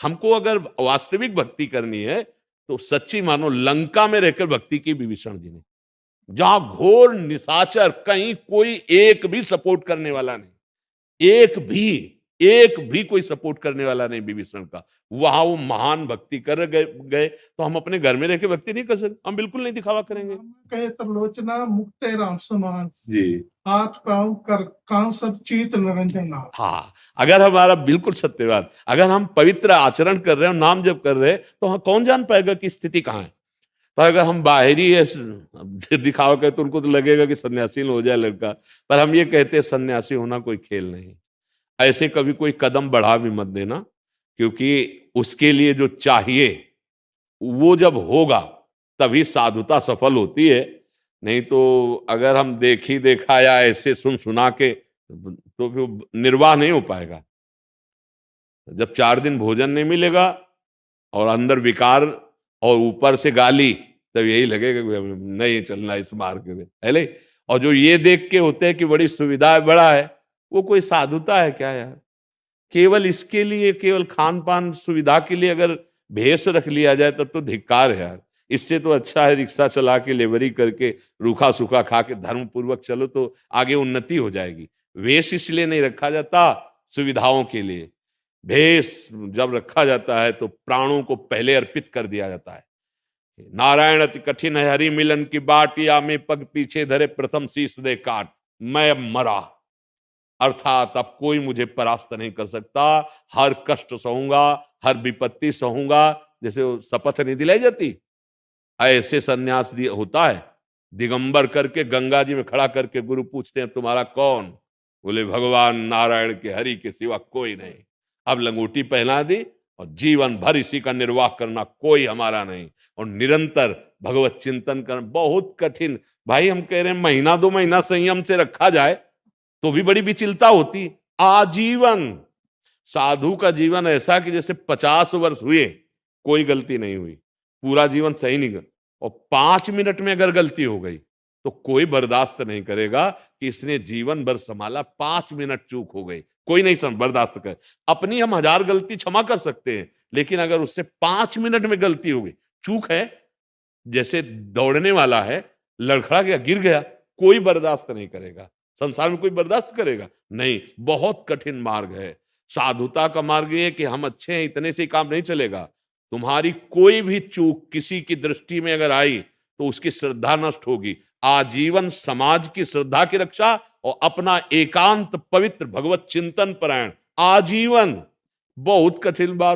हमको अगर वास्तविक भक्ति करनी है तो सच्ची मानो लंका में रहकर भक्ति की विभीषण जी ने, जहां घोर निशाचर, कहीं कोई एक भी सपोर्ट करने वाला नहीं, एक भी कोई सपोर्ट करने वाला नहीं विभीषण का, वहां वो महान भक्ति कर गए। तो हम अपने घर में रह के भक्ति नहीं कर सकते, हम बिल्कुल नहीं दिखावा करेंगे। कहे त्रिलोचना मुक्ते राम समान, जी हाथ पांव कर काम सब चीत निरंजन नाम। हाँ, अगर हमारा बिल्कुल सत्य बात, अगर हम पवित्र आचरण कर रहे हैं, नाम जप कर रहे हैं, तो हम कौन जान पाएगा कि स्थिति कहाँ है। पर अगर हम बाहरी है दिखावा करें तो उनको तो लगेगा कि सन्यासी हो जाए लड़का। पर हम ये कहते हैं सन्यासी होना कोई खेल नहीं। ऐसे कभी कोई कदम बढ़ा भी मत देना, क्योंकि उसके लिए जो चाहिए वो जब होगा तभी साधुता सफल होती है। नहीं तो अगर हम देखी देखा या ऐसे सुन सुना के तो फिर निर्वाह नहीं हो पाएगा। जब 4 दिन भोजन नहीं मिलेगा और अंदर विकार और ऊपर से गाली, तब यही लगेगा कि नहीं चलना इस मार्ग में, है नहीं। और जो ये देख के होते हैं कि बड़ी सुविधा बड़ा है, वो कोई साधुता है क्या यार। केवल इसके लिए, केवल खान पान सुविधा के लिए अगर भेष रख लिया जाए तब तो धिक्कार है यार। इससे तो अच्छा है रिक्शा चला के लेबरी करके रूखा सूखा खा के धर्म पूर्वक चलो, तो आगे उन्नति हो जाएगी। वेश इसलिए नहीं रखा जाता सुविधाओं के लिए, भेष जब रखा जाता है तो प्राणों को पहले अर्पित कर दिया जाता है। नारायण अति कठिन है हरि मिलन की बाट, या में पग पीछे धरे प्रथम शीश दे काट, मैं अब मरा, अर्थात अब कोई मुझे परास्त नहीं कर सकता। हर कष्ट सहूंगा, हर विपत्ति सहूंगा, जैसे वो शपथ नहीं दिलाई जाती, ऐसे सन्यास होता है। दिगंबर करके गंगा जी में खड़ा करके गुरु पूछते हैं तुम्हारा कौन, बोले भगवान नारायण के हरि के सिवा कोई नहीं। अब लंगोटी पहना दी और जीवन भर इसी का निर्वाह करना, कोई हमारा नहीं। और निरंतर भगवत चिंतन करना बहुत कठिन। भाई हम कह रहे हैं महीना 2 महीना संयम से रखा जाए तो भी बड़ी विचलता होती। आजीवन साधु का जीवन ऐसा कि जैसे 50 वर्ष हुए कोई गलती नहीं हुई, पूरा जीवन सही नहीं कर, और 5 मिनट में अगर गलती हो गई तो कोई बर्दाश्त नहीं करेगा कि इसने जीवन भर संभाला, 5 मिनट चूक हो गई, कोई नहीं बर्दाश्त कर। अपनी हम 1000 गलती क्षमा कर सकते हैं, लेकिन अगर उससे 5 मिनट में गलती हो गई, चूक है, जैसे दौड़ने वाला है, लड़खड़ा गया, गिर गया, कोई बर्दाश्त नहीं करेगा। संसार में कोई बर्दाश्त करेगा नहीं। बहुत कठिन मार्ग है साधुता का। मार्ग ये कि हम अच्छे हैं इतने से काम नहीं चलेगा। तुम्हारी कोई भी चूक किसी की दृष्टि में अगर आई तो उसकी श्रद्धा नष्ट होगी। आजीवन समाज की श्रद्धा की रक्षा और अपना एकांत पवित्र भगवत चिंतन परायण आजीवन, बहुत कठिन बात।